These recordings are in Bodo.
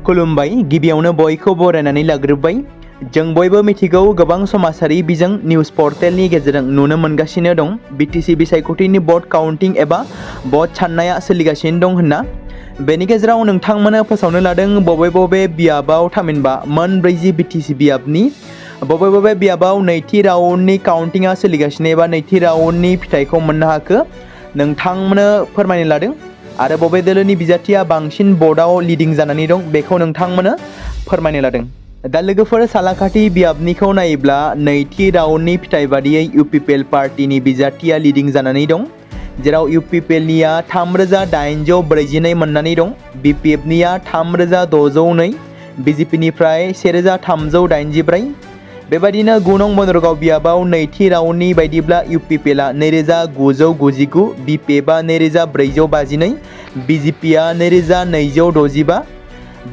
खुलुमबाय गिबियावनो बयखौ बरायनानै लाग्रोबाय। जों बयबो मिथिगौ गोबां समाजारि बिजों निउज पर्टेलनि गेजेरजों नुनो मोनगासिनो दं BTC बिसायख'थिनि भट काउन्टिं एबा भट साननाया सोलिगासिनो दं होनना। बेनि गेजेराव नोंथांमोना फोसावनो लादों बबे बियाबाव थामहिनबा मोन 40 BTC बियाबनि बबे बियाबाव नैथि राउन्डनि काउन्टिंआ सोलिगासिनो एबा नैथि राउन्डनि फिथाइखौ मोननो हाखो नोंथांमोनो फोरमायनो लादों आरो बबे दोलोनि बिजाथिया बांसिन भटआव लिडिं जानानै दं बेखौ नोंथांमोनो फोरमायनो लादों। दा लोगोफोर सालाकाथि बियाबनिखौ नायोब्ला नैथि राउन्डनि फिथाइ बादियै UPPL पार्टीनि बिजाथिया लिडिं जानानै दं, जेराव UPPLनिया 3842 मोननानै दं, BPFनिया 3602, BJPनिफ्राय 1384। बेबायदिनो 9 नं बनरगाव बियाबाव नैथि राउन्डनि बायदिब्ला UPPLआ 2999, BPFआ 2452, BJPआ 2265,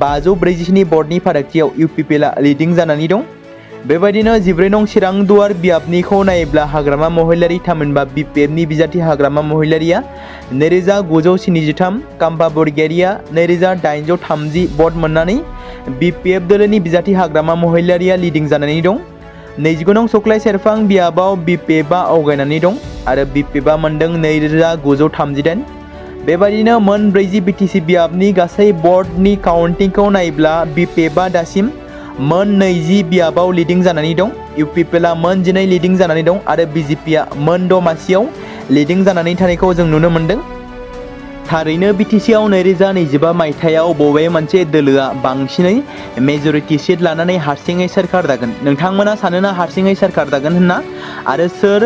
547 भटनि फारागथियाव UPPLआ लिडिं जानानै दं। बेबायदिनो 14 नं चिरां दुवार बियाबनिखौ नायोब्ला हाग्रामा महिलारि थामहिनबा BPFनि बिजाथि हाग्रामा महिलारिया 2973, काम्पा बरगयारिया 2830 भट मोननानै BPF दोलोनि बिजाथि हाग्रामा महिलारिया लिडिं जानानै दं। 29 नं सख्लाय सेरफां बियाबाव BPFआ आवगायनानै दं आरो BPFआ मोनदों 2938। बेबायदिनो मोन 40 BTC बियाबनि गासै भटनि काउन्टिंखौ नायोब्ला BPFआ दासिम मोन 20 बियाबाव लिडिं जानानै दं, UPPLआ मोन 12 लिडिं जानानै दं आरो BJPआ मोन 6 मासियाव लिडिं जानानै थानायखौ जों नुनो मोनदों। थारैनो BTCआव 2025 मायथाइयाव बबे मोनसे दोलोआ बांसिनै मेजरिटि सिट लानानै हारसिङै सोरखार दागोन? नोंथांमोना सानोना हारसिङै सोरखार दागोन होनना? आरो सोर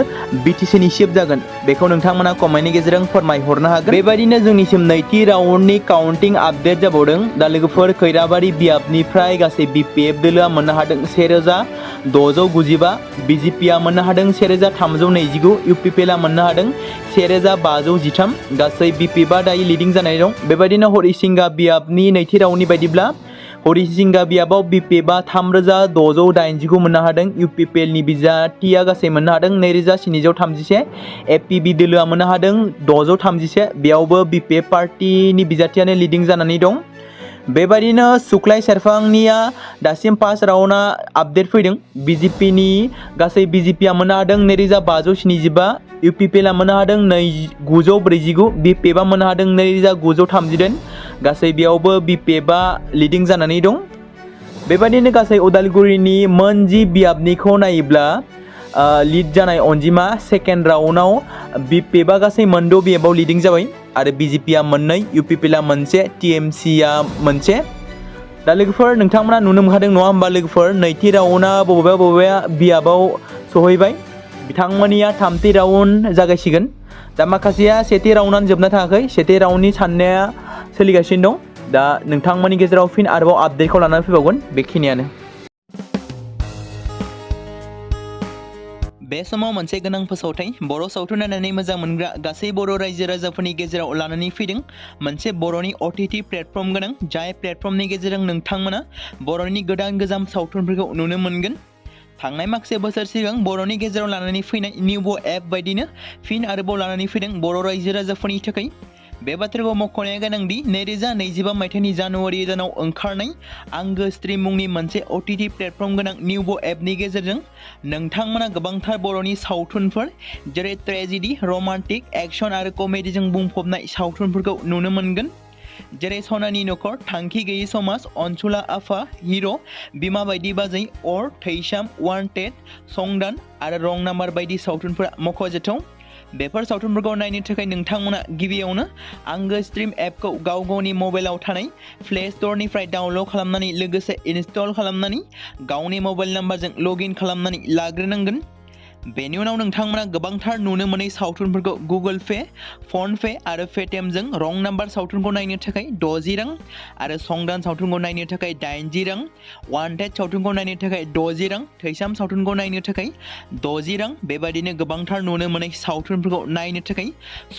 BTCनि चिफ जागोन बेखौ नोंथांमोना कमेन्टनि गेजेरजों फोरमायहरनो हागोन। बेबायदिनो जोंनिसिम नैथि राउन्डनि काउन्टिं आपडेट जाबावदों। दा लोगोफोर खैराबारि बियाबनिफ्राय गासै BPF दोलोआ मोननो हादों 1695, BJPआ मोननो हादों 1329, UPPLआ मोननो हादों 1513। गासै BPFआ दायो लिडिं जानाय दं। बेबायदिनो हरिसिंगा बियाबनि नैथि राउन्डनि बायदिब्ला हरिसिंगा बियाबाव BPFआ 3689 मोननो हादों, UPPLनि बिजाथिया गासै मोननो हादों 2731, FPB दोलोआ मोननो हादों 631, बेयावबो BPF पार्टीनि बिजाथियानो लिडिं जानानै दं। बेबायदिनो सुख्लाय सेरफांनिया दासिम फार्स्ट राउन्डआ आपडेट फैदों। BJPनि गासै BJPआ मोननो हादों 2575, UPPLआ मोननो हादों 949, BPFआ मोननो हादों 2938। गासै बेयावबो BPFआ लिडिं जानानै दं। बेबायदिनो गासै उदालगुरिनि मोन 10 बियाबनिखौ नायोब्ला लिड जानाय अनजिमा सेकेन्ड राउन्डआव BPFआ गासै मोन 6 बियाबाव लिडिं जाबाय आरो BJPआ मोननै, UPPLआ मोनसे, TMCआ मोनसे। दा लोगोफोर नोंथांमोना नुनो मोनखादों नङा होमबा लोगोफोर नैथि राउन्डआ बबेबा बियाबाव सहैबाय, बिथांमोननिया थामथि राउन्ड जागायसिगोन। दा माखासेया सेथि राउन्डआनो जोबना थाङाखै, सेथि राउन्डनि साननाया सोलिगासिनो दं। दा नोंथांमोननि गेजेराव फिन आरोबाव आपडेटखौ लानानै फैबावगोन। बेखिनियानो। बे समाव मोनसे गोनां फोसावथाय बर' सावथुन नायनानै मोजां मोनग्रा गासै बर' रायजो राजाफोरनि गेजेराव लानानै फैदों मोनसे बर'नि OTT प्लेटफर्म गोनां, जाय प्लेटफर्मनि गेजेरजों नोंथांमोना बर'नि गोजाम सावथुनफोरखौ नुनो मोनगोन। थांनाय माखासे बोसोर सिगां बर'नि गेजेराव लानानै फैनाय निउबो एप बायदिनो फिन आरोबाव लानानै फैदों बर' रायजो राजाफोरनि थाखाय। बे बाथ्राखौ मख'नाया गोनांदि 2025 मायथाइनि जानुवारि दानाव ओंखारनाय आंगो स्ट्रिम मुंनि मोनसे OTT प्लेटफर्म गोनां निउबो एपनि गेजेरजों नोंथांमोना गोबांथार बर'नि सावथुनफोर जेरै ट्रेजेडि, रमान्टिक, एक्सन आरो कमेडिजों बुंफबनाय सावथुनफोरखौ नुनो मोनगोन। जेरै सनानि नखर, थांखि गैयै समाज, अनसुला आफा, हिर', बिमा बायदि बाजै, अर, थैसाम, वान्टेड, संदान आरो रं नाम्बार बायदि सावथुनफोरा मख'जाथाव। बेफोर सावथुनफोरखौ नायनो थाखाय नोंथांमोना गिबियावनो आंगो स्ट्रिम एपखौ गावनि मबाइलाव थानाय प्ले स्ट'रनिफ्राय डाउनल'ड खालामनानै लोगोसे इनस्टल खालामनानै गावनि मबाइल नाम्बारजों लगइन खालामनानै लाग्रोनांगोन। बेनि उनाव नोंथांमोना गोबांथार नुनो मोनै सावथुनफोरखौ गुगोल पे, फन पे आरो पेटिएमजों रं नाम्बार सावथुनखौ नायनो थाखाय 60 रां आरो संदान सावथुनखौ नायनो थाखाय 80 रां, वान्टेड सावथुनखौ नायनो थाखाय 60 रां, थैसाम सावथुनखौ नायनो थाखाय 60 रां, बेबायदिनो गोबांथार नुनो मोनै सावथुनफोरखौ नायनो थाखाय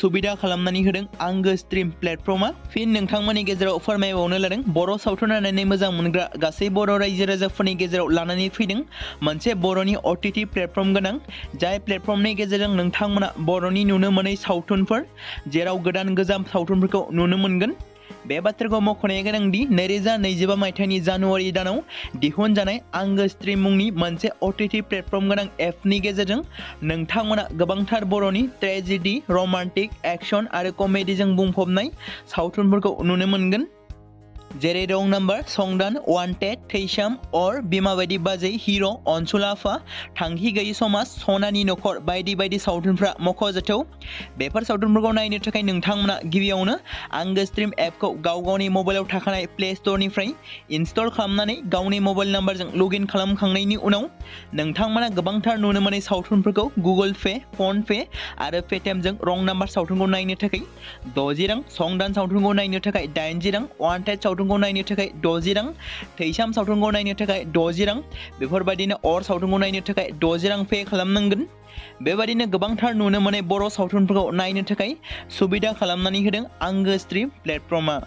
सुबिदा खालामनानै होदों आंगो स्ट्रिम प्लेटफर्मा। फिन नोंथांमोननि गेजेराव फोरमायबावनो लादों बर' सावथुन नायनानै मोजां मोनग्रा गासै बर' रायजो राजाफोरनि गेजेराव लानानै फैदों मोनसे बर'नि OTT प्लेटफर्म गोनां, जाय प्लेटफर्मनि गेजेरजों नोंथांमोना बर'नि नुनो मोनै सावथुनफोर जेराव गोजाम सावथुनफोरखौ नुनो मोनगोन। बे बाथ्राखौ मख'नाया गोनांदि 2025 मायथाइनि जानुवारि दानाव दिहुनजानाय आंगो स्ट्रीम मुंनि मोनसे OTT प्लेटफर्म गोनां एपनि गेजेरजों नोंथांमोना गोबांथार बर'नि ट्रेजेडी, रमान्टिक, एक्शन आरो कमेडीजों बुंफबनाय सावथुनफोरखौ नुनो मोनगोन। जेरै रं नाम्बार, संदान, वान्टेड, थैसाम, अर, बिमा बायदि बाजै, हिर', अनसुलाफा, थांखि गैयि समाज, सनानि नखर बायदि बायदि सावथुनफ्रा मख'जाथाव। बेफोर सावथुनफोरखौ नायनो थाखाय नोंथांमोना गिबियावनो आंगो स्ट्रीम एपखौ गावनि मबाइलाव थाखानाय प्ले स्ट'रनिफ्राय इनस्टल खालामनानै गावनि मबाइल नाम्बारजों लगइन खालामखांनायनि उनाव नोंथांमोना गोबांथार नुनो मोननाय सावथुनफोरखौ गुगोल पे, फन पे आरो पेटिएमजों रं नाम्बार सावथुनखौ नायनो थाखाय 60 रां, संदान सावथुनखौ नायनो थाखाय 80 रां, वान्टेड सावथुनखौ नायनो थाखाय 60 रां, थैसाम सावथुनखौ नायनो थाखाय 60 रां, बेफोरबायदिनो अर सावथुनखौ नायनो थाखाय 60 रां पे खालामनांगोन। बेबायदिनो गोबांथार नुनो मोननाय बर' सावथुनफोरखौ नायनो थाखाय सुबिदा खालामनानै होदों आंगो स्ट्रीम प्लेटफर्मा।